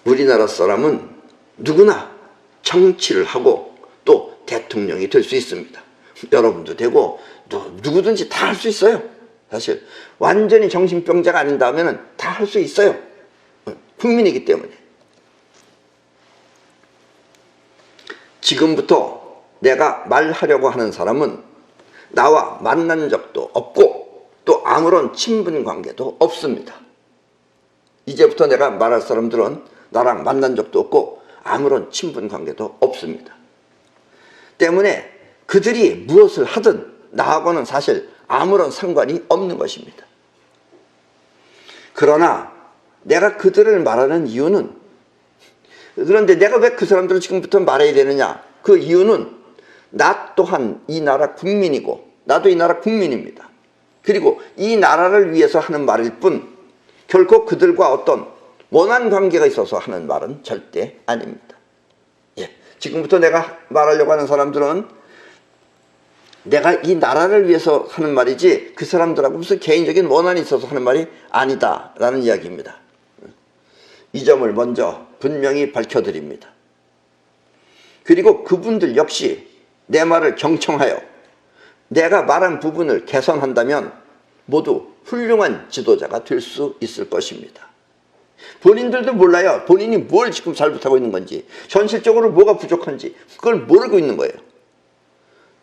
우리나라 사람은 누구나 정치를 하고 또 대통령이 될 수 있습니다. 여러분도 되고 누구든지 다 할 수 있어요. 사실 완전히 정신병자가 아닌다면 다 할 수 있어요. 국민이기 때문에. 지금부터 내가 말하려고 하는 사람은 나와 만난 적도 없고 또 아무런 친분 관계도 없습니다. 이제부터 내가 말할 사람들은 나랑 만난 적도 없고 아무런 친분 관계도 없습니다. 때문에 그들이 무엇을 하든 나하고는 사실 아무런 상관이 없는 것입니다. 그러나 내가 그들을 말하는 이유는, 그런데 내가 왜 그 사람들을 지금부터 말해야 되느냐? 그 이유는 나 또한 이 나라 국민이고 나도 이 나라 국민입니다. 그리고 이 나라를 위해서 하는 말일 뿐 결코 그들과 어떤 원한 관계가 있어서 하는 말은 절대 아닙니다. 지금부터 내가 말하려고 하는 사람들은 내가 이 나라를 위해서 하는 말이지 그 사람들하고 무슨 개인적인 원한이 있어서 하는 말이 아니다 라는 이야기입니다. 이 점을 먼저 분명히 밝혀드립니다. 그리고 그분들 역시 내 말을 경청하여 내가 말한 부분을 개선한다면 모두 훌륭한 지도자가 될 수 있을 것입니다. 본인들도 몰라요. 본인이 뭘 지금 잘못하고 있는 건지, 현실적으로 뭐가 부족한지 그걸 모르고 있는 거예요.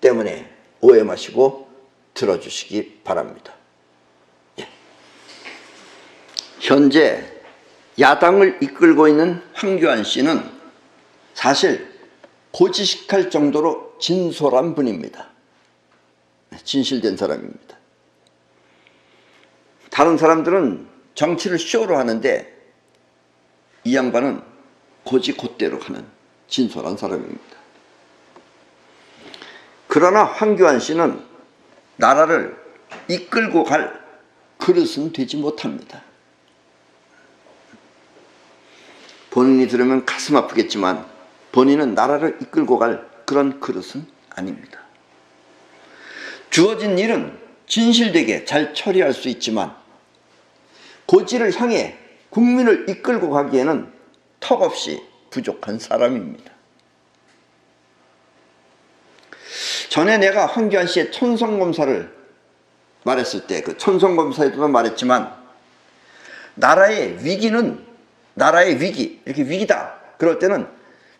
때문에 오해 마시고 들어주시기 바랍니다. 현재 야당을 이끌고 있는 황교안 씨는 사실 고지식할 정도로 진솔한 분입니다. 진실된 사람입니다. 다른 사람들은 정치를 쇼로 하는데 이 양반은 고지곧대로 하는 진솔한 사람입니다. 그러나 황교안 씨는 나라를 이끌고 갈 그릇은 되지 못합니다. 본인이 들으면 가슴 아프겠지만 본인은 나라를 이끌고 갈 그런 그릇은 아닙니다. 주어진 일은 진실되게 잘 처리할 수 있지만 고지를 향해 국민을 이끌고 가기에는 턱없이 부족한 사람입니다. 전에 내가 황교안 씨의 천성검사를 말했을 때 그 천성검사에도 말했지만 나라의 위기는 나라의 위기, 이렇게 위기다 그럴 때는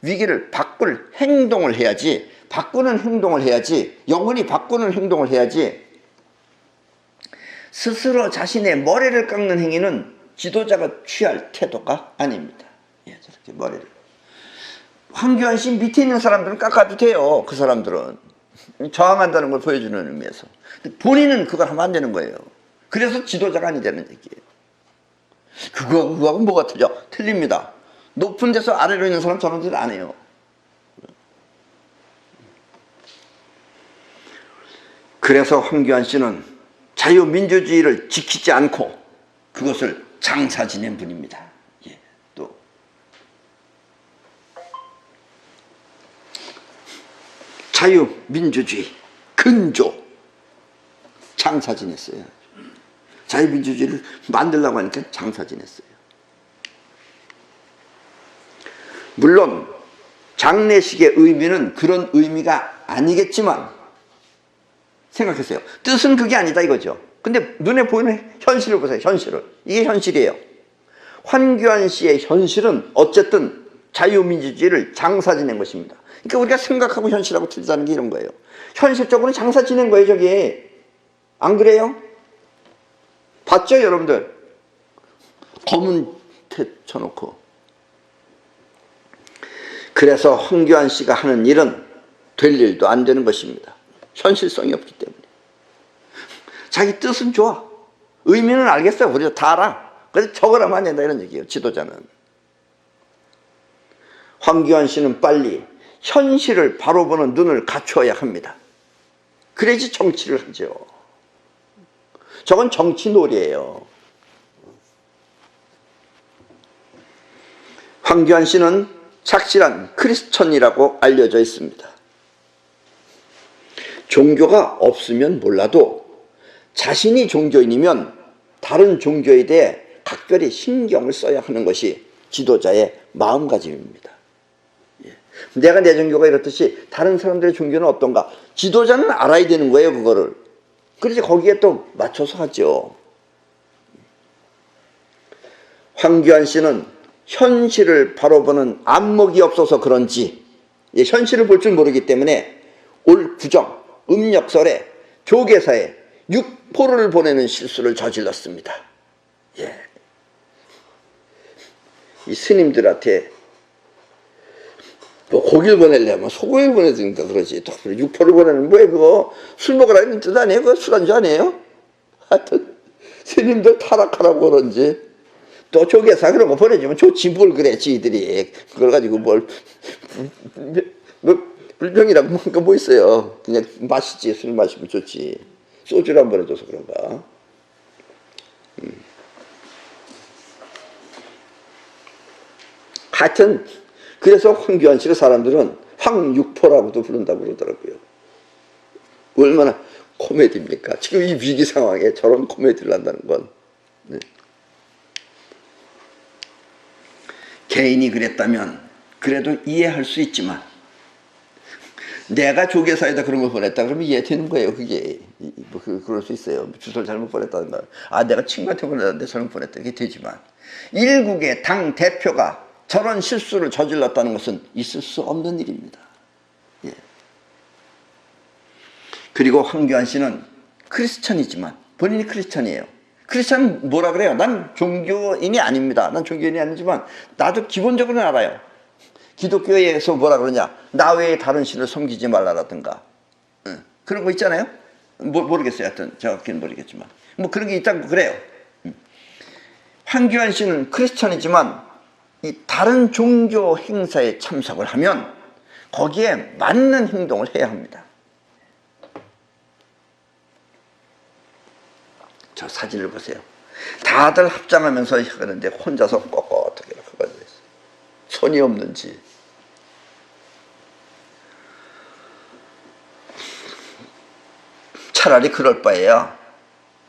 위기를 바꿀 행동을 해야지, 바꾸는 행동을 해야지, 영원히 바꾸는 행동을 해야지 스스로 자신의 머리를 깎는 행위는 지도자가 취할 태도가 아닙니다. 저렇게 머리를. 황교안 씨 밑에 있는 사람들은 깎아도 돼요. 그 사람들은 저항한다는 걸 보여주는 의미에서. 본인은 그걸 하면 안 되는 거예요. 그래서 지도자가 아니라는 얘기예요. 그거하고 뭐가 틀려? 틀립니다. 높은 데서 아래로 있는 사람 저런 짓 안 해요. 그래서 황교안 씨는 자유민주주의를 지키지 않고 그것을 장사 지낸 분입니다. 또 자유민주주의 근조 장사 지냈어요. 자유민주주의를 만들려고 하니까 장사 지냈어요. 물론 장례식의 의미는 그런 의미가 아니겠지만 생각했어요. 뜻은 그게 아니다 이거죠. 근데 눈에 보이는 현실을 보세요. 현실을. 이게 현실이에요. 황교안 씨의 현실은 어쨌든 자유민주주의를 장사 지낸 것입니다. 그러니까 우리가 생각하고 현실하고 틀리다는 게 이런 거예요. 현실적으로는 장사 지낸 거예요. 저게. 안 그래요? 봤죠 여러분들? 검은 테 쳐놓고. 그래서 황교안 씨가 하는 일은 될 일도 안 되는 것입니다. 현실성이 없기 때문에. 자기 뜻은 좋아. 의미는 알겠어요. 우리가 다 알아. 그래서 저거라면 안 된다 이런 얘기예요. 지도자는. 황교안 씨는 빨리 현실을 바로 보는 눈을 갖추어야 합니다. 그래야지 정치를 하죠. 저건 정치놀이에요. 황교안 씨는 착실한 크리스천이라고 알려져 있습니다. 종교가 없으면 몰라도 자신이 종교인이면 다른 종교에 대해 각별히 신경을 써야 하는 것이 지도자의 마음가짐입니다. 예. 내가 내 종교가 이렇듯이 다른 사람들의 종교는 어떤가? 지도자는 알아야 되는 거예요, 그거를. 그래서 거기에 또 맞춰서 하죠. 황교안 씨는 현실을 바로 보는 안목이 없어서 그런지 현실을 볼 줄 모르기 때문에 올 구정, 음력설에 조계사에 육포를 보내는 실수를 저질렀습니다. 예. 이 스님들한테 뭐 고기를 보내려면 소고기를 보내든가 그러지. 또 육포를 보내는 뭐예요 그거? 술 먹으라는 뜻 아니에요? 그거 술안주 아니에요? 하여튼 스님들 타락하라고 그런지 또 조계사 그런 거 보내주면 좋지 뭘 그래 지들이 그걸 가지고 뭘 불병이라고 뭔가 뭐 있어요. 그냥 마시지. 술 마시면 좋지. 소주를 한 번 해줘서 그런가. 하여튼 그래서 황교안 씨를 사람들은 황육포라고도 부른다고 그러더라고요. 얼마나 코미디입니까? 지금 이 위기 상황에 저런 코미디를 한다는 건. 네. 개인이 그랬다면 그래도 이해할 수 있지만 내가 조계사에다 그런 걸 보냈다 그러면 이해되는 거예요. 그게 뭐 그럴 수 있어요. 주소를 잘못 보냈다든가 내가 친구한테 보냈는데 잘못 보냈다 이게 되지만 일국의 당 대표가 저런 실수를 저질렀다는 것은 있을 수 없는 일입니다. 예. 그리고 황교안 씨는 크리스천이지만 본인이 크리스천이에요. 크리스천은 뭐라 그래요? 난 종교인이 아닙니다. 난 종교인이 아니지만 나도 기본적으로는 알아요. 기독교에서 뭐라 그러냐? 나 외에 다른 신을 섬기지 말라라든가 그런 거 있잖아요. 모르겠어요. 하여튼 정확히는 모르겠지만 뭐 그런 게 있다고 그래요. 황교안 씨는 크리스천이지만 이 다른 종교 행사에 참석을 하면 거기에 맞는 행동을 해야 합니다. 저 사진을 보세요. 다들 합장하면서 하는데 혼자서 꼿꼿하게 가지고 있어요. 손이 없는지. 차라리 그럴 바에야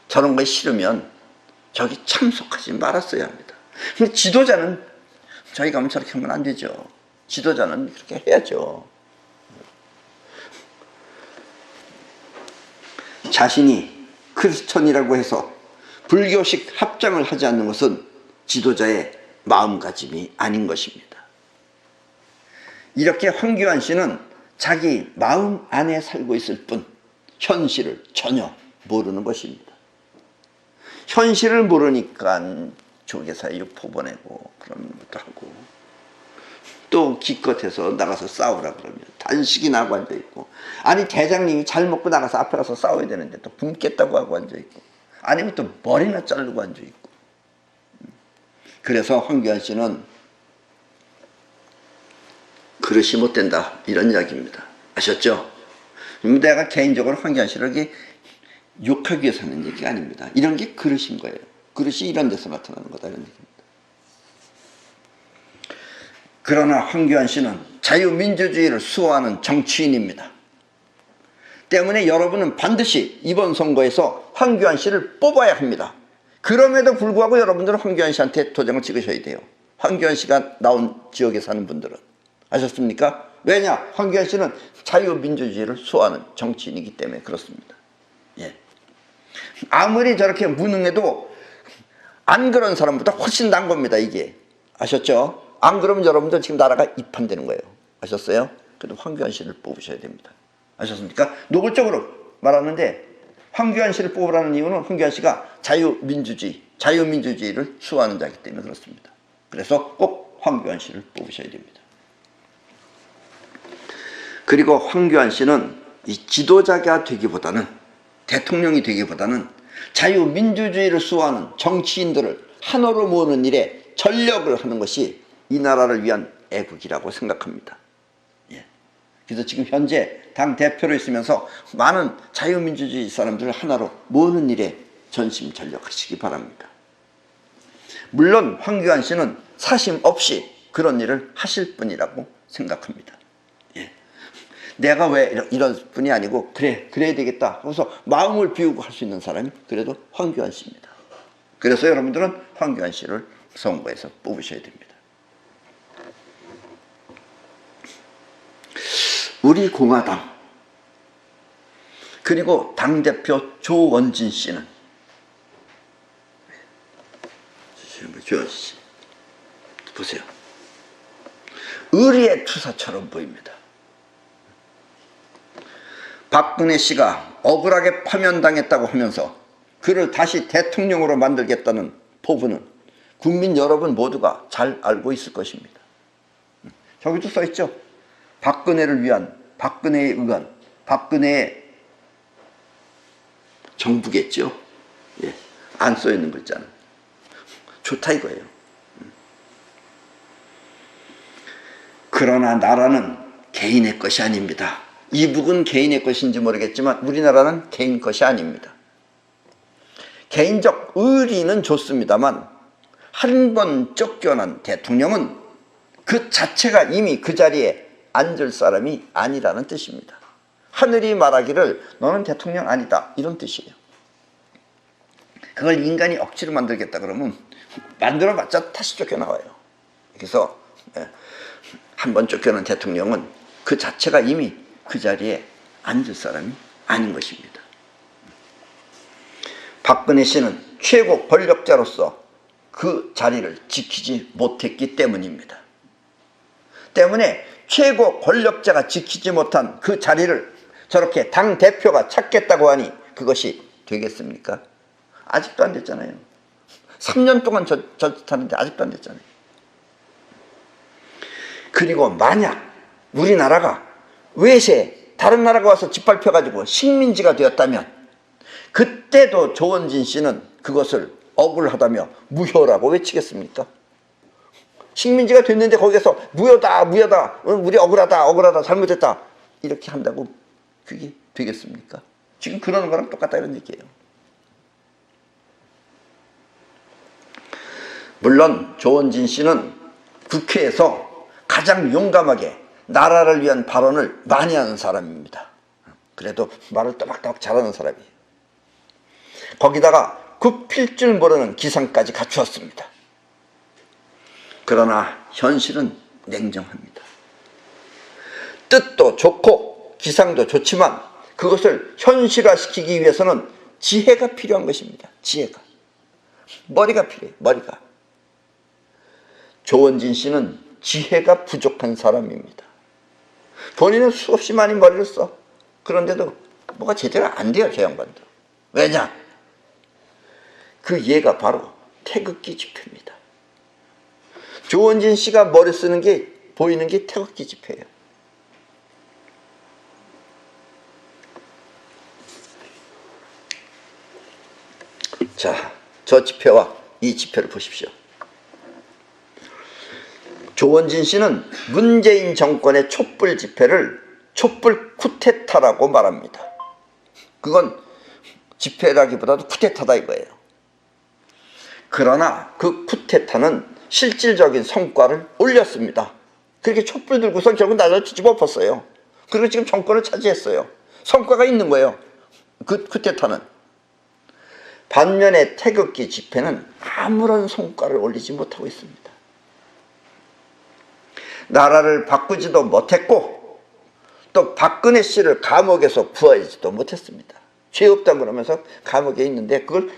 저런 거 싫으면 저기 참석하지 말았어야 합니다. 근데 지도자는 저희 가면 저렇게 하면 안 되죠. 지도자는 그렇게 해야죠. 자신이 크리스천이라고 해서 불교식 합장을 하지 않는 것은 지도자의 마음가짐이 아닌 것입니다. 이렇게 황교안 씨는 자기 마음 안에 살고 있을 뿐 현실을 전혀 모르는 것입니다. 현실을 모르니까 조계사에 육포 보내고 그런 것도 하고 또 기껏해서 나가서 싸우라 그러면 단식이나 하고 앉아있고 아니 대장님이 잘 먹고 나가서 앞에 가서 싸워야 되는데 또 굶겠다고 하고 앉아있고 아니면 또 머리나 자르고 앉아있고 그래서 황교안 씨는 그릇이 못 된다 이런 이야기입니다. 아셨죠? 내가 개인적으로 황교안 씨를 이렇게 욕하기 위해서 하는 얘기가 아닙니다. 이런 게 그릇인 거예요. 그릇이 이런 데서 나타나는 거다 이런 얘기입니다. 그러나 황교안 씨는 자유민주주의를 수호하는 정치인입니다. 때문에 여러분은 반드시 이번 선거에서 황교안 씨를 뽑아야 합니다. 그럼에도 불구하고 여러분들은 황교안 씨한테 도장을 찍으셔야 돼요. 황교안 씨가 나온 지역에 사는 분들은. 아셨습니까? 왜냐? 황교안 씨는 자유민주주의를 수호하는 정치인이기 때문에 그렇습니다. 예. 아무리 저렇게 무능해도 안 그런 사람보다 훨씬 난 겁니다. 이게. 아셨죠? 안 그러면 여러분들 지금 나라가 이판되는 거예요. 아셨어요? 그래도 황교안 씨를 뽑으셔야 됩니다. 아셨습니까? 노골적으로 말하는데 황교안 씨를 뽑으라는 이유는 황교안 씨가 자유민주주의를 수호하는 자이기 때문에 그렇습니다. 그래서 꼭 황교안 씨를 뽑으셔야 됩니다. 그리고 황교안 씨는 이 지도자가 되기보다는 대통령이 되기보다는 자유민주주의를 수호하는 정치인들을 하나로 모으는 일에 전력을 하는 것이 이 나라를 위한 애국이라고 생각합니다. 예. 그래서 지금 현재 당 대표로 있으면서 많은 자유민주주의 사람들을 하나로 모으는 일에 전심전력하시기 바랍니다. 물론 황교안 씨는 사심 없이 그런 일을 하실 분이라고 생각합니다. 예. 내가 왜 이런 분이 아니고 그래야 되겠다 하면서 마음을 비우고 할 수 있는 사람이 그래도 황교안 씨입니다. 그래서 여러분들은 황교안 씨를 선거에서 뽑으셔야 됩니다. 우리 공화당, 그리고 당대표 조원진 씨는 보세요. 의리의 투사처럼 보입니다. 박근혜 씨가 억울하게 파면당했다고 하면서 그를 다시 대통령으로 만들겠다는 포부는 국민 여러분 모두가 잘 알고 있을 것입니다. 저기도 써있죠. 박근혜를 위한, 박근혜에 의한, 박근혜의 정부겠죠. 예, 안 써있는 글자는. 좋다 이거예요. 그러나 나라는 개인의 것이 아닙니다. 이북은 개인의 것인지 모르겠지만 우리나라는 개인 것이 아닙니다. 개인적 의리는 좋습니다만 한 번 쫓겨난 대통령은 그 자체가 이미 그 자리에 앉을 사람이 아니라는 뜻입니다. 하늘이 말하기를 너는 대통령 아니다 이런 뜻이에요. 그걸 인간이 억지로 만들겠다 그러면 만들어봤자 다시 쫓겨나와요. 그래서 한 번 쫓겨난 대통령은 그 자체가 이미 그 자리에 앉을 사람이 아닌 것입니다. 박근혜 씨는 최고 권력자로서 그 자리를 지키지 못했기 때문입니다. 때문에 최고 권력자가 지키지 못한 그 자리를 저렇게 당대표가 찾겠다고 하니 그것이 되겠습니까? 아직도 안 됐잖아요. 3년 동안 저짓하는데 아직도 안 됐잖아요. 그리고 만약 우리나라가 외세 다른 나라가 와서 짓밟혀가지고 식민지가 되었다면 그때도 조원진 씨는 그것을 억울하다며 무효라고 외치겠습니까? 식민지가 됐는데 거기서 무효다 무효다 우리 억울하다 억울하다 잘못했다 이렇게 한다고 그게 되겠습니까? 지금 그러는 거랑 똑같다 이런 얘기예요. 물론 조원진 씨는 국회에서 가장 용감하게 나라를 위한 발언을 많이 하는 사람입니다. 그래도 말을 또박또박 잘하는 사람이에요. 거기다가 굽힐 줄 모르는 기상까지 갖추었습니다. 그러나 현실은 냉정합니다. 뜻도 좋고 기상도 좋지만 그것을 현실화시키기 위해서는 지혜가 필요한 것입니다. 지혜가. 머리가 필요해요. 머리가. 조원진 씨는 지혜가 부족한 사람입니다. 본인은 수없이 많이 머리를 써. 그런데도 뭐가 제대로 안 돼요. 저 양반도. 왜냐? 그 예가 바로 태극기 집회입니다. 조원진 씨가 머리 쓰는 게 보이는 게 태극기 집회예요. 자, 저 집회와 이 집회를 보십시오. 조원진 씨는 문재인 정권의 촛불 집회를 촛불 쿠데타라고 말합니다. 그건 집회라기보다도 쿠데타다 이거예요. 그러나 그 쿠데타는 실질적인 성과를 올렸습니다. 그렇게 촛불 들고서 결국 나라를 뒤집어 엎었어요. 그리고 지금 정권을 차지했어요. 성과가 있는 거예요. 그 쿠데타는. 반면에 태극기 집회는 아무런 성과를 올리지 못하고 있습니다. 나라를 바꾸지도 못했고 또 박근혜 씨를 감옥에서 구하지도 못했습니다. 죄 없다고 그러면서 감옥에 있는데 그걸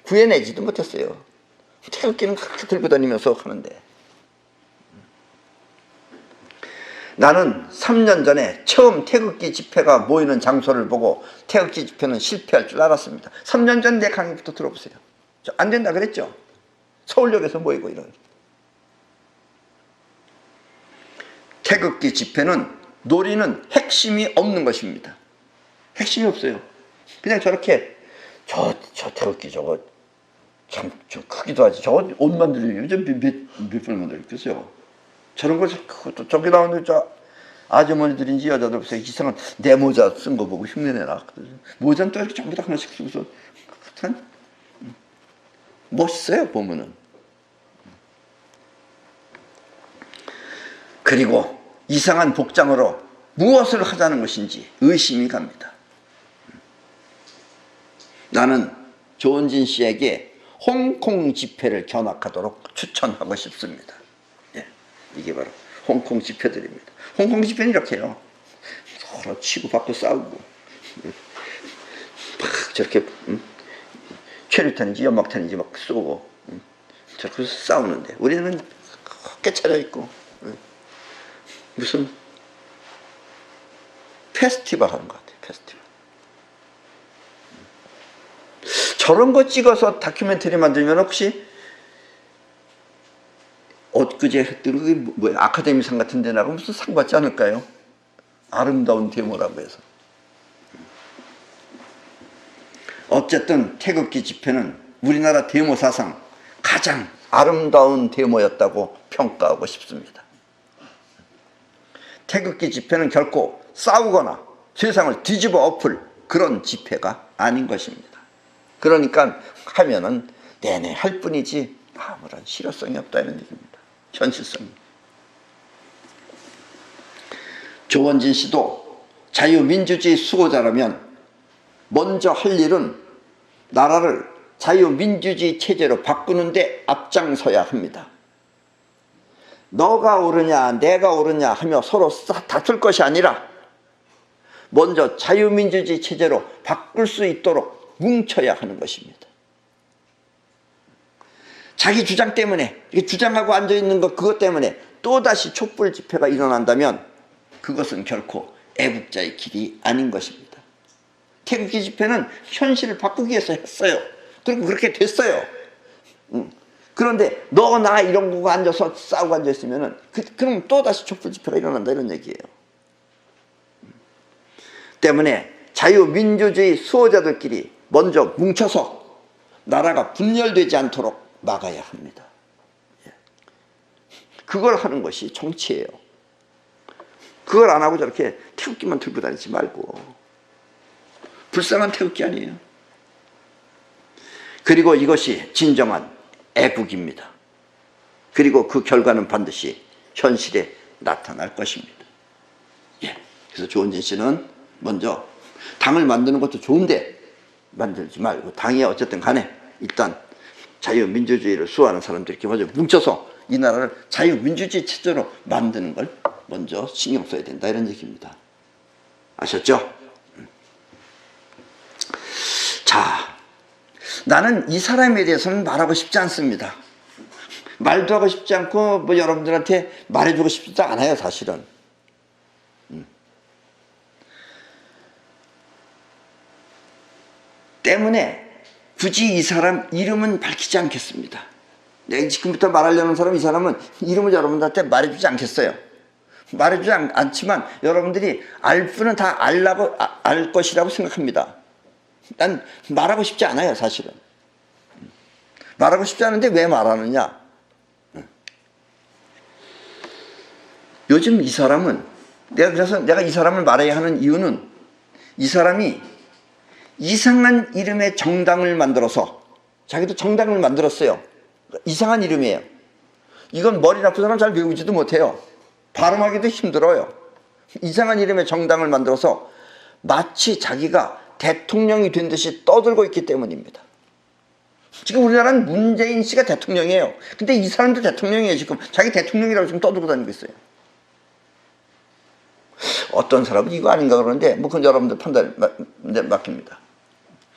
구해내지도 못했어요. 태극기는 그렇게 들고 다니면서 하는데. 나는 3년 전에 처음 태극기 집회가 모이는 장소를 보고 태극기 집회는 실패할 줄 알았습니다. 3년 전 내 강의부터 들어보세요. 안 된다 그랬죠? 서울역에서 모이고 이런. 태극기 집회는 노리는 핵심이 없는 것입니다. 핵심이 없어요. 그냥 저렇게 저 태극기 저거 참 좀 크기도 하지. 저거 옷 만들려면 요즘 몇 분 만들겠어요. 저런 거 저기 나오는 저 아주머니들인지 여자들 보세요. 이상한 내 모자 쓴 거 보고 흉내내라. 모자는 또 이렇게 전부 다 하나씩 쓰고서 멋있어요 보면은. 그리고 이상한 복장으로 무엇을 하자는 것인지 의심이 갑니다. 나는 조원진 씨에게 홍콩 집회를 견학하도록 추천하고 싶습니다. 예, 이게 바로 홍콩 집회들입니다. 홍콩 집회는 이렇게 해요. 서로 치고받고 싸우고 막 저렇게 최루탄인지 연막탄인지 막 쏘고 저렇게 싸우는데 우리는 헛게 차려있고 무슨 페스티벌 하는 것 같아요. 페스티벌. 저런 거 찍어서 다큐멘터리 만들면 혹시 엊그제 했던 그게 뭐야? 아카데미상 같은 데 나가면 무슨 상 받지 않을까요? 아름다운 데모라고 해서. 어쨌든 태극기 집회는 우리나라 데모 사상 가장 아름다운 데모였다고 평가하고 싶습니다. 태극기 집회는 결코 싸우거나 세상을 뒤집어 엎을 그런 집회가 아닌 것입니다. 그러니까 하면은 내내 할 뿐이지 아무런 실효성이 없다는 얘기입니다. 현실성이. 조원진 씨도 자유민주주의 수호자라면 먼저 할 일은 나라를 자유민주주의 체제로 바꾸는데 앞장서야 합니다. 너가 옳으냐 내가 옳으냐 하며 서로 다툴 것이 아니라 먼저 자유민주주의 체제로 바꿀 수 있도록 뭉쳐야 하는 것입니다. 자기 주장 때문에 주장하고 앉아있는 것 그것 때문에 또다시 촛불 집회가 일어난다면 그것은 결코 애국자의 길이 아닌 것입니다. 태극기 집회는 현실을 바꾸기 위해서 했어요. 그리고 그렇게 됐어요. 그런데 너 나 이런 거고 앉아서 싸우고 앉아있으면 그럼 또다시 촛불 집회가 일어난다 이런 얘기예요. 때문에 자유민주주의 수호자들끼리 먼저 뭉쳐서 나라가 분열되지 않도록 막아야 합니다. 그걸 하는 것이 정치예요. 그걸 안 하고 저렇게 태극기만 들고 다니지 말고. 불쌍한 태극기 아니에요. 그리고 이것이 진정한 애국입니다. 그리고 그 결과는 반드시 현실에 나타날 것입니다. 그래서 조원진 씨는 먼저 당을 만드는 것도 좋은데 만들지 말고 당이 어쨌든 간에 일단 자유민주주의를 수호하는 사람들이 먼저 뭉쳐서 이 나라를 자유민주주의 체제로 만드는 걸 먼저 신경 써야 된다 이런 얘기입니다. 아셨죠? 자, 나는 이 사람에 대해서는 말하고 싶지 않습니다. 말도 하고 싶지 않고 뭐 여러분들한테 말해주고 싶지도 않아요 사실은. 때문에 굳이 이 사람 이름은 밝히지 않겠습니다. 내가 지금부터 말하려는 사람 이 사람은 이름을 여러분들한테 말해주지 않겠어요. 말해주지 않지만 여러분들이 알 분은 다 알 것이라고 생각합니다. 난 말하고 싶지 않아요 사실은. 말하고 싶지 않은데 왜 말하느냐. 요즘 이 사람은 그래서 내가 이 사람을 말해야 하는 이유는 이 사람이 이상한 이름의 정당을 만들어서 자기도 정당을 만들었어요. 이상한 이름이에요. 이건 머리 나쁜 사람 잘 외우지도 못해요. 발음하기도 힘들어요. 이상한 이름의 정당을 만들어서 마치 자기가 대통령이 된 듯이 떠들고 있기 때문입니다. 지금 우리나라는 문재인 씨가 대통령이에요. 근데 이 사람도 대통령이에요. 지금 자기 대통령이라고 지금 떠들고 다니고 있어요. 어떤 사람은 이거 아닌가 그러는데 뭐 그건 여러분들 판단에 맡깁니다.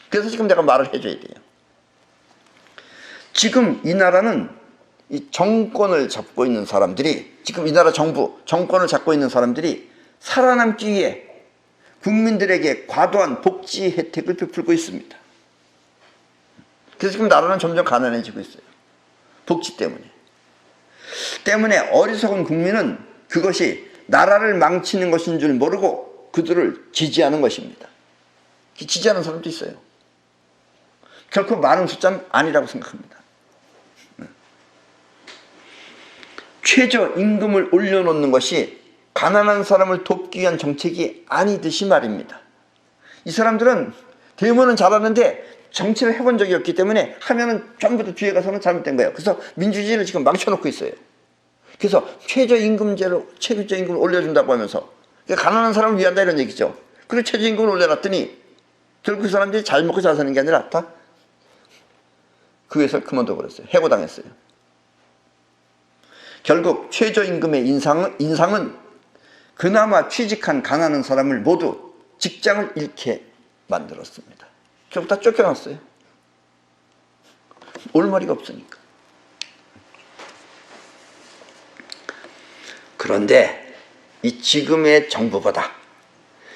그래서 지금 내가 말을 해줘야 돼요. 지금 이 나라는 이 정권을 잡고 있는 사람들이 지금 이 나라 정권을 잡고 있는 사람들이 살아남기 위해 국민들에게 과도한 복지 혜택을 베풀고 있습니다. 그래서 지금 나라는 점점 가난해지고 있어요. 복지 때문에 어리석은 국민은 그것이 나라를 망치는 것인 줄 모르고 그들을 지지하는 것입니다. 지지하는 사람도 있어요. 결코 많은 숫자는 아니라고 생각합니다. 최저임금을 올려놓는 것이 가난한 사람을 돕기 위한 정책이 아니듯이 말입니다. 이 사람들은 데모는 잘하는데 정치를 해본 적이 없기 때문에 하면은 전부 다 뒤에 가서는 잘못된 거예요. 그래서 민주주의를 지금 망쳐놓고 있어요. 그래서 최저임금을 올려준다고 하면서 가난한 사람을 위한다 이런 얘기죠. 그리고 최저임금을 올려놨더니 결국 그 사람들이 잘 먹고 잘 사는 게 아니라 다 그 회사를 그만둬 버렸어요. 해고당했어요. 결국 최저임금의 인상은 그나마 취직한 가난한 사람을 모두 직장을 잃게 만들었습니다. 결국 다 쫓겨났어요. 올머리가 없으니까. 그런데 이 지금의 정부보다,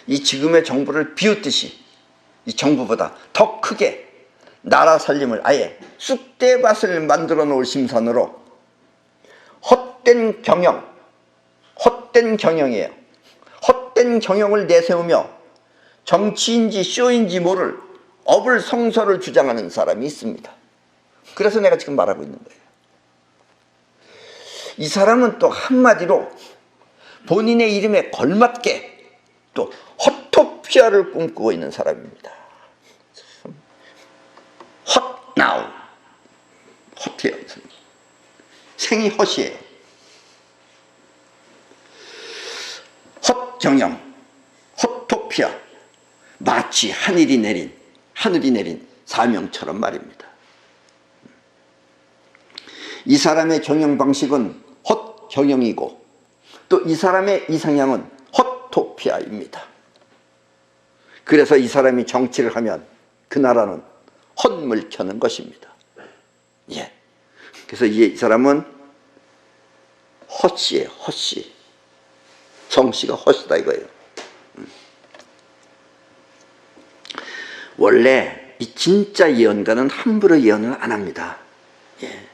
이 지금의 정부를 비웃듯이 이 정부보다 더 크게 나라 살림을 아예 쑥대밭을 만들어 놓을 심산으로 헛된 경영이에요. 헛된 경영을 내세우며 정치인지 쇼인지 모를 어불성설을 주장하는 사람이 있습니다. 그래서 내가 지금 말하고 있는 거예요. 이 사람은 또 한마디로 본인의 이름에 걸맞게 또 헛토피아를 꿈꾸고 있는 사람입니다. 헛나우, 헛해요. 생이 헛이에요. 헛경영, 헛토피아, 마치 하늘이 내린 사명처럼 말입니다. 이 사람의 경영 방식은 헛경영이고 또 이 사람의 이상향은 헛토피아입니다. 그래서 이 사람이 정치를 하면 그 나라는 헛물 켜는 것입니다. 예. 그래서 이 사람은 헛씨예요. 헛씨. 정씨가 헛이다 이거예요. 원래 이 진짜 예언가는 함부로 예언을 안 합니다. 예.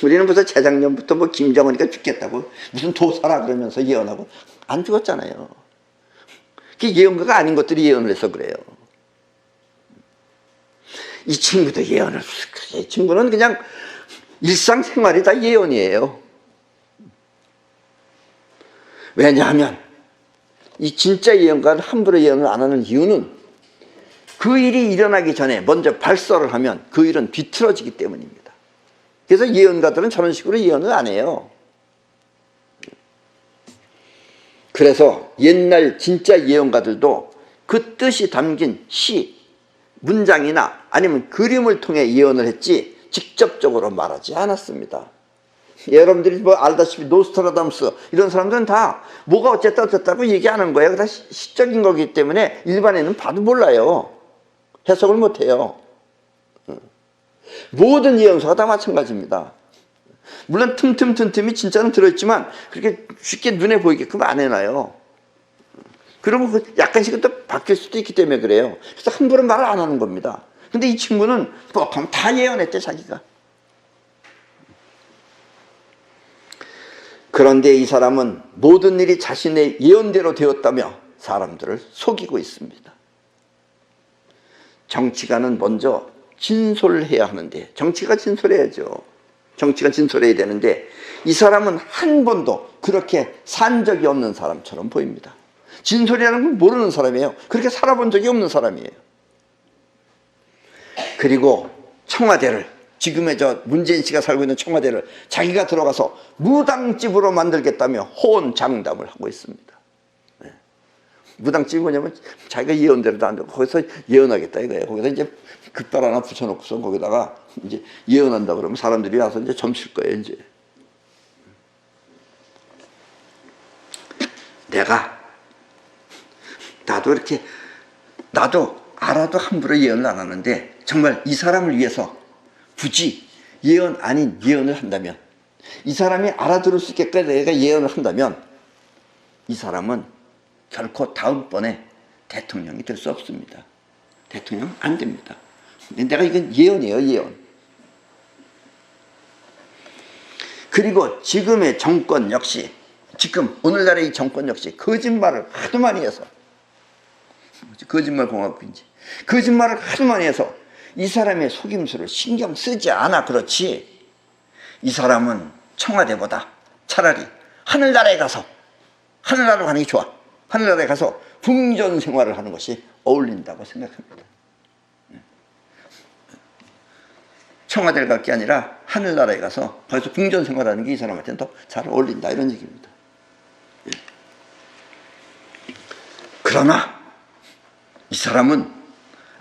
우리는 벌써 재작년부터 뭐 김정은이가 죽겠다고 무슨 도사라 그러면서 예언하고 안 죽었잖아요. 그게 예언가가 아닌 것들이 예언을 해서 그래요. 이 친구도 예언을, 이 친구는 그냥 일상생활이 다 예언이에요. 왜냐하면 이 진짜 예언가는 함부로 예언을 안 하는 이유는 그 일이 일어나기 전에 먼저 발설을 하면 그 일은 뒤틀어지기 때문입니다. 그래서 예언가들은 저런 식으로 예언을 안 해요. 그래서 옛날 진짜 예언가들도 그 뜻이 담긴 시, 문장이나 아니면 그림을 통해 예언을 했지 직접적으로 말하지 않았습니다. 여러분들이 뭐 알다시피 노스트라다무스 이런 사람들은 다 뭐가 어쨌다고 얘기하는 거예요. 다 시적인 거기 때문에 일반인은 봐도 몰라요. 해석을 못해요. 모든 예언서가 다 마찬가지입니다. 물론 틈틈이 진짜는 들어있지만 그렇게 쉽게 눈에 보이게끔 안 해놔요. 그러면 약간씩은 또 바뀔 수도 있기 때문에 그래요. 그래서 함부로 말을 안 하는 겁니다. 근데 이 친구는 뻑하면 다 예언했대 자기가. 그런데 이 사람은 모든 일이 자신의 예언대로 되었다며 사람들을 속이고 있습니다. 정치가는 먼저 진솔해야 하는데, 정치가 진솔해야죠. 정치가 진솔해야 되는데 이 사람은 한 번도 그렇게 산 적이 없는 사람처럼 보입니다. 진솔이라는 걸 모르는 사람이에요. 그렇게 살아본 적이 없는 사람이에요. 그리고 청와대를, 지금의 저 문재인 씨가 살고 있는 청와대를 자기가 들어가서 무당집으로 만들겠다며 호언장담을 하고 있습니다. 네. 무당집이 뭐냐면 자기가 예언대로도 안 되고 거기서 예언하겠다 이거예요. 거기서 이제 깃발 하나 붙여놓고서 거기다가 이제 예언한다 그러면 사람들이 와서 이제 점칠 거예요. 이제 나도 알아도 함부로 예언을 안 하는데 정말 이 사람을 위해서 굳이 예언 아닌 예언을 한다면, 이 사람이 알아들을 수 있게까지 내가 예언을 한다면 이 사람은 결코 다음번에 대통령이 될 수 없습니다. 대통령 안 됩니다. 내가 이건 예언이에요, 예언. 그리고 지금의 정권 역시, 지금 오늘날의 이 정권 역시 거짓말을 하도 많이 해서, 거짓말 공화국인지 거짓말을 하도 많이 해서 이 사람의 속임수를 신경 쓰지 않아. 그렇지 이 사람은 청와대보다 차라리 하늘나라에 가서, 하늘나라로 가는 게 좋아. 하늘나라에 가서 궁전 생활을 하는 것이 어울린다고 생각합니다. 청와대를 갈 게 아니라 하늘나라에 가서 거기서 궁전 생활하는 게 이 사람한테는 더 잘 어울린다, 이런 얘기입니다. 그러나 이 사람은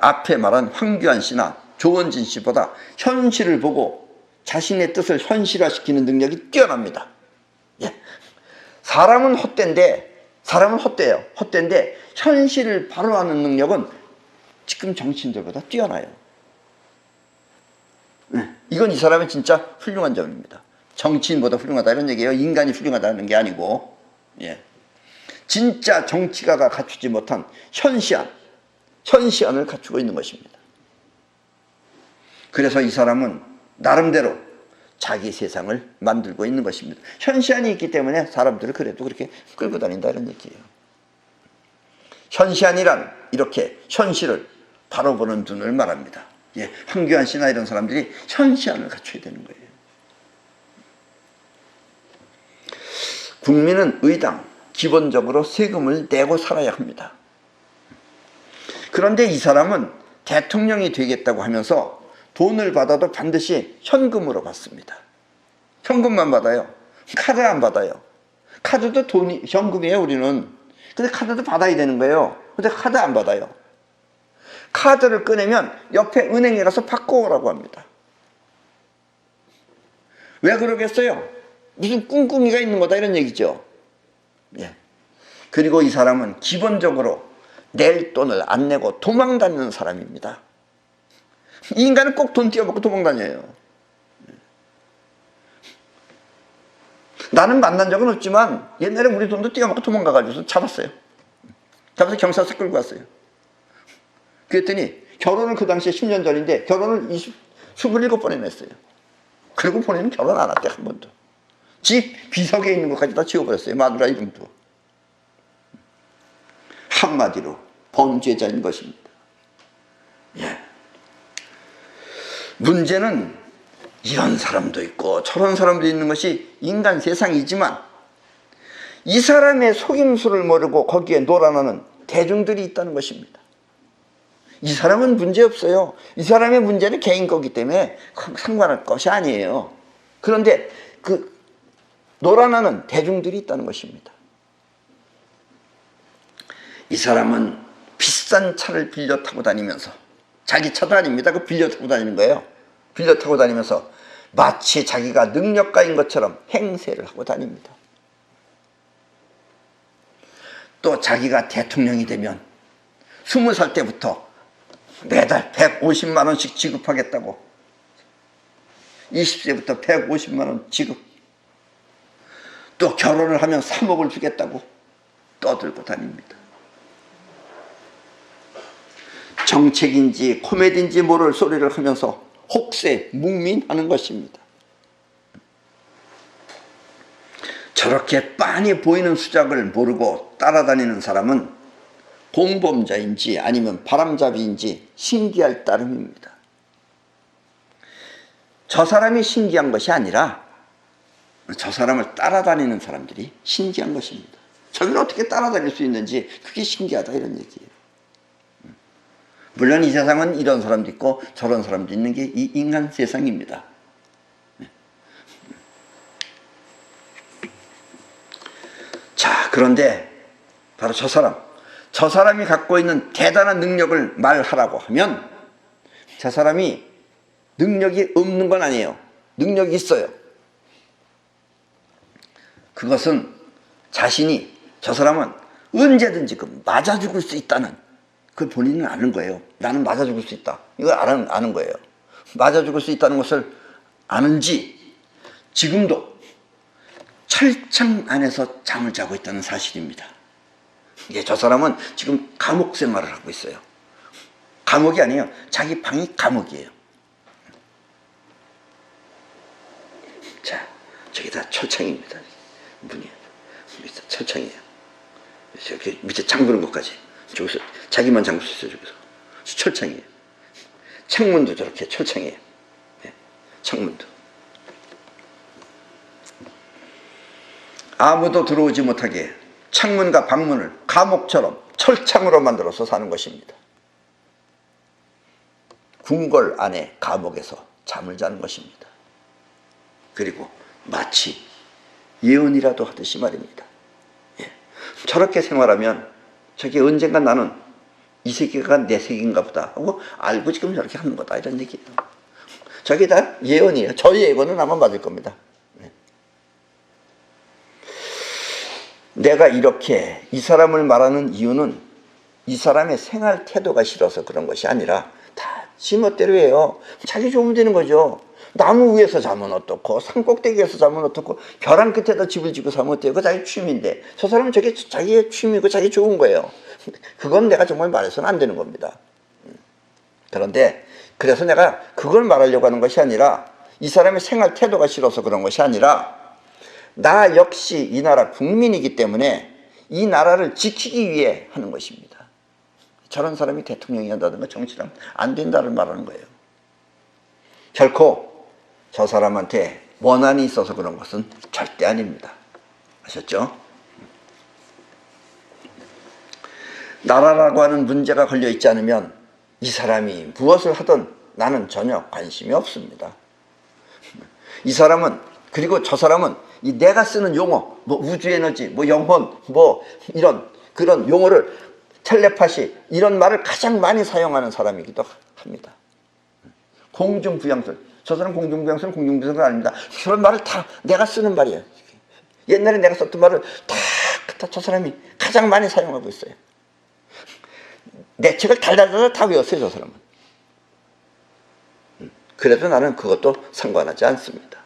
앞에 말한 황교안 씨나 조원진 씨보다 현실을 보고 자신의 뜻을 현실화시키는 능력이 뛰어납니다. 예. 사람은 헛된데 사람은 헛되요. 헛된데 현실을 바로 아는 능력은 지금 정치인들보다 뛰어나요. 네. 이건 이 사람의 진짜 훌륭한 점입니다. 정치인보다 훌륭하다 이런 얘기예요. 인간이 훌륭하다는 게 아니고, 예. 진짜 정치가가 갖추지 못한 현시안을 갖추고 있는 것입니다. 그래서 이 사람은 나름대로 자기 세상을 만들고 있는 것입니다. 현시안이 있기 때문에 사람들을 그래도 그렇게 끌고 다닌다 이런 얘기예요. 현시안이란 이렇게 현실을 바로 보는 눈을 말합니다. 예, 황교안 씨나 이런 사람들이 현시안을 갖춰야 되는 거예요. 국민은 의당 기본적으로 세금을 내고 살아야 합니다. 그런데 이 사람은 대통령이 되겠다고 하면서 돈을 받아도 반드시 현금으로 받습니다. 현금만 받아요. 카드 안 받아요. 카드도 돈이 현금이에요, 우리는. 근데 카드도 받아야 되는 거예요. 근데 카드 안 받아요. 카드를 꺼내면 옆에 은행에 가서 바꿔오라고 합니다. 왜 그러겠어요? 무슨 꿍꿍이가 있는 거다 이런 얘기죠. 예. 그리고 이 사람은 기본적으로 낼 돈을 안 내고 도망다니는 사람입니다. 이 인간은 꼭 돈 띄어먹고 도망다녀요. 나는 만난 적은 없지만 옛날에 우리 돈도 띄어먹고 도망가가지고 잡았어요. 잡아서 경찰서 끌고 갔어요. 그랬더니 결혼을 그 당시에 10년 전인데 결혼을 27번이나 했어요. 그리고 본인은 결혼 안 했대, 한 번도. 집 비석에 있는 것까지 다 지워버렸어요. 마누라 이름도. 한마디로 범죄자인 것입니다. 예. 문제는 이런 사람도 있고 저런 사람도 있는 것이 인간 세상이지만 이 사람의 속임수를 모르고 거기에 놀아나는 대중들이 있다는 것입니다. 이 사람은 문제없어요. 이 사람의 문제는 개인 거기 때문에 상관할 것이 아니에요. 그런데 그 놀아나는 대중들이 있다는 것입니다. 이 사람은 비싼 차를 빌려 타고 다니면서, 자기 차도 아닙니다. 그 빌려 타고 다니는 거예요. 빌려 타고 다니면서 마치 자기가 능력가인 것처럼 행세를 하고 다닙니다. 또 자기가 대통령이 되면 20살 때부터 매달 150만 원씩 지급하겠다고, 20세부터 150만 원 지급, 또 결혼을 하면 3억을 주겠다고 떠들고 다닙니다. 정책인지 코미디인지 모를 소리를 하면서 혹세 묵민하는 것입니다. 저렇게 빤히 보이는 수작을 모르고 따라다니는 사람은 공범자인지 아니면 바람잡이인지 신기할 따름입니다. 저 사람이 신기한 것이 아니라 저 사람을 따라다니는 사람들이 신기한 것입니다. 저기를 어떻게 따라다닐 수 있는지 그게 신기하다 이런 얘기예요. 물론 이 세상은 이런 사람도 있고 저런 사람도 있는 게 이 인간 세상입니다. 자, 그런데 바로 저 사람이 갖고 있는 대단한 능력을 말하라고 하면 저 사람이 능력이 없는 건 아니에요. 능력이 있어요. 그것은 자신이, 저 사람은 언제든지 그 맞아 죽을 수 있다는, 그걸 본인은 아는 거예요. 나는 맞아 죽을 수 있다. 이걸 아는 거예요. 맞아 죽을 수 있다는 것을 아는지 지금도 철창 안에서 잠을 자고 있다는 사실입니다. 예, 저 사람은 지금 감옥 생활을 하고 있어요. 감옥이 아니에요. 자기 방이 감옥이에요. 자, 저기 다 철창입니다. 문이 밑에 철창이에요. 저기 밑에 잠그는 것까지 저기서 자기만 잠글 수 있어요. 저기서 철창이에요. 창문도 저렇게 철창이에요. 네, 창문도 아무도 들어오지 못하게 창문과 방문을 감옥처럼 철창으로 만들어서 사는 것입니다. 궁궐 안에 감옥에서 잠을 자는 것입니다. 그리고 마치 예언이라도 하듯이 말입니다. 예. 저렇게 생활하면 저게 언젠가 나는 이 세계가 내 세계인가 보다 하고 알고 지금 저렇게 하는 거다 이런 얘기예요. 저게 다 예언이에요. 저희 예언은 아마 맞을 겁니다. 네. 내가 이렇게 이 사람을 말하는 이유는 이 사람의 생활 태도가 싫어서 그런 것이 아니라 다 지멋대로 해요. 자기 좋으면 되는 거죠. 나무 위에서 자면 어떻고 산꼭대기에서 자면 어떻고 벼랑 끝에다 집을 짓고 사면 어때요? 그거 자기 취미인데 저 사람은 저게 자기의 취미고 자기 좋은 거예요. 그건 내가 정말 말해서는 안 되는 겁니다. 그런데 그래서 내가 그걸 말하려고 하는 것이 아니라 이 사람의 생활 태도가 싫어서 그런 것이 아니라 나 역시 이 나라 국민이기 때문에 이 나라를 지키기 위해 하는 것입니다. 저런 사람이 대통령이 한다든가 정치라면 안 된다를 말하는 거예요. 결코 저 사람한테 원한이 있어서 그런 것은 절대 아닙니다. 아셨죠? 나라라고 하는 문제가 걸려있지 않으면 이 사람이 무엇을 하든 나는 전혀 관심이 없습니다. 이 사람은, 그리고 저 사람은 이 내가 쓰는 용어, 뭐 우주에너지, 뭐 영혼, 뭐 이런 그런 용어를 텔레파시 이런 말을 가장 많이 사용하는 사람이기도 합니다. 공중부양설, 저 사람 공중부양설은 아닙니다. 그런 말을 다 내가 쓰는 말이에요. 옛날에 내가 썼던 말을 다 저 사람이 가장 많이 사용하고 있어요. 내 책을 달달달 다 외웠어요, 저 사람은. 그래도 나는 그것도 상관하지 않습니다.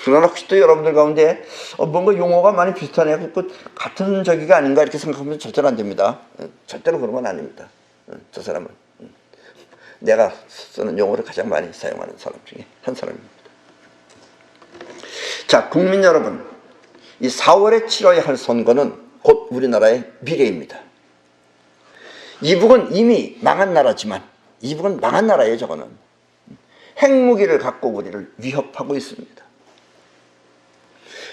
그러나 혹시 또 여러분들 가운데 뭔가 용어가 많이 비슷하네, 같은 저기가 아닌가 이렇게 생각하면 절대로 안 됩니다. 절대로 그런 건 아닙니다. 저 사람은 내가 쓰는 용어를 가장 많이 사용하는 사람 중에 한 사람입니다. 자, 국민 여러분, 이 4월에 치러야 할 선거는 곧 우리나라의 미래입니다. 이북은 이미 망한 나라지만, 이북은 망한 나라예요. 저거는 핵무기를 갖고 우리를 위협하고 있습니다.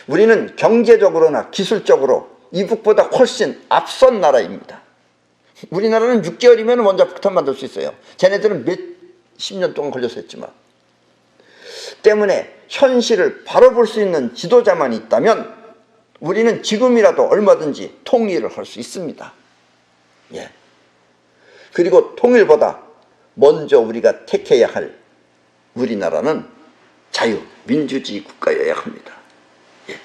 우리는 경제적으로나 기술적으로 이북보다 훨씬 앞선 나라입니다. 우리나라는 6개월이면 원자폭탄 만들 수 있어요. 쟤네들은 몇십 년 동안 걸려서 했지만. 때문에 현실을 바로 볼 수 있는 지도자만 있다면 우리는 지금이라도 얼마든지 통일을 할 수 있습니다. 예. 그리고 통일보다 먼저 우리가 택해야 할 우리나라는 자유민주주의 국가여야 합니다. 예.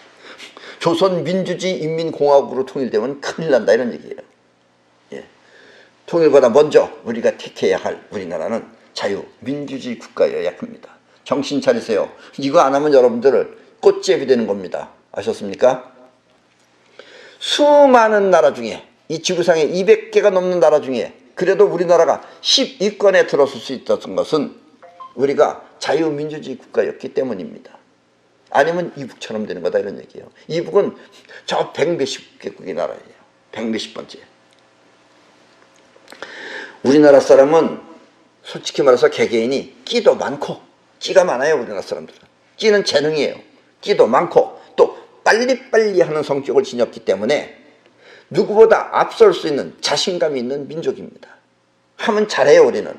조선민주주의인민공화국으로 통일되면 큰일 난다 이런 얘기예요. 예. 통일보다 먼저 우리가 택해야 할 우리나라는 자유민주주의 국가여야 합니다. 정신 차리세요. 이거 안 하면 여러분들을 꽃제비 되는 겁니다. 아셨습니까? 수많은 나라 중에, 이 지구상에 200개가 넘는 나라 중에 그래도 우리나라가 10위권에 들어설 수 있었던 것은 우리가 자유민주주의 국가였기 때문입니다. 아니면 이북처럼 되는 거다 이런 얘기예요. 이북은 저 100몇십 개국의 나라예요. 100몇십 번째. 우리나라 사람은 솔직히 말해서 개개인이 끼도 많고, 끼가 많아요. 우리나라 사람들은 끼는 재능이에요. 끼도 많고 또 빨리빨리 하는 성격을 지녔기 때문에 누구보다 앞설 수 있는 자신감이 있는 민족입니다. 하면 잘해요. 우리는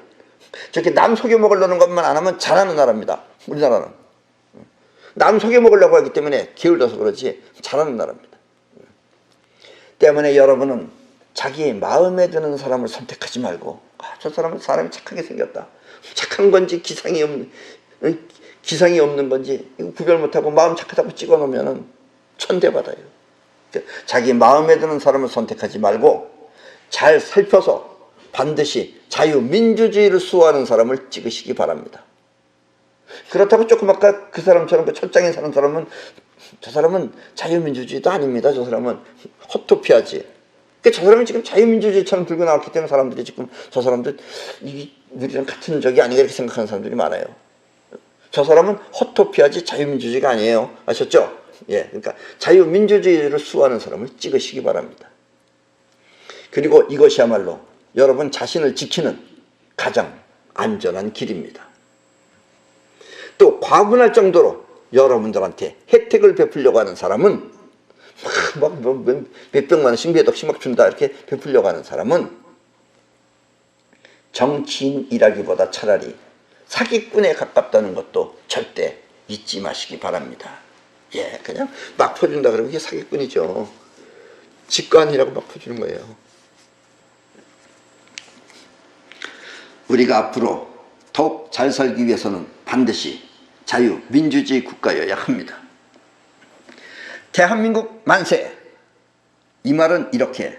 저렇게 남 속여먹으려는 것만 안 하면 잘하는 나라입니다. 우리나라는 남 속여먹으려고 하기 때문에 게을러서 그렇지 잘하는 나라입니다. 때문에 여러분은 자기의 마음에 드는 사람을 선택하지 말고, 저 사람은 사람이 착하게 생겼다, 착한 건지 기상이 없는 건지 이거 구별 못하고 마음 착하다고 찍어놓으면 천대받아요. 자기 마음에 드는 사람을 선택하지 말고 잘 살펴서 반드시 자유민주주의를 수호하는 사람을 찍으시기 바랍니다. 그렇다고 조금 아까 그 사람처럼 그 철장에 사는 사람은, 저 사람은 자유민주주의도 아닙니다. 저 사람은 호토피아지. 저 사람이 지금 자유민주주의처럼 들고 나왔기 때문에 사람들이 지금 저 사람들 우리랑 같은 적이 아닌가 이렇게 생각하는 사람들이 많아요. 저 사람은 호토피아지 자유민주주의가 아니에요. 아셨죠? 예, 그러니까 자유민주주의를 수호하는 사람을 찍으시기 바랍니다. 그리고 이것이야말로 여러분 자신을 지키는 가장 안전한 길입니다. 또 과분할 정도로 여러분들한테 혜택을 베풀려고 하는 사람은 막 몇백만 원씩 몇 억씩 막 준다 이렇게 베풀려고 하는 사람은 정치인이라기보다 차라리 사기꾼에 가깝다는 것도 절대 잊지 마시기 바랍니다. 예, 그냥 막 퍼준다 그러면 이게 사기꾼이죠. 직관이라고 막 퍼주는 거예요. 우리가 앞으로 더욱 잘 살기 위해서는 반드시 자유민주주의 국가여야 합니다. 대한민국 만세! 이 말은 이렇게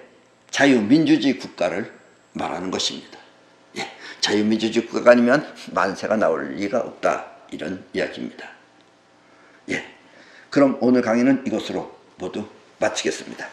자유민주주의 국가를 말하는 것입니다. 예, 자유민주주의 국가가 아니면 만세가 나올 리가 없다, 이런 이야기입니다. 예, 그럼 오늘 강의는 이것으로 모두 마치겠습니다.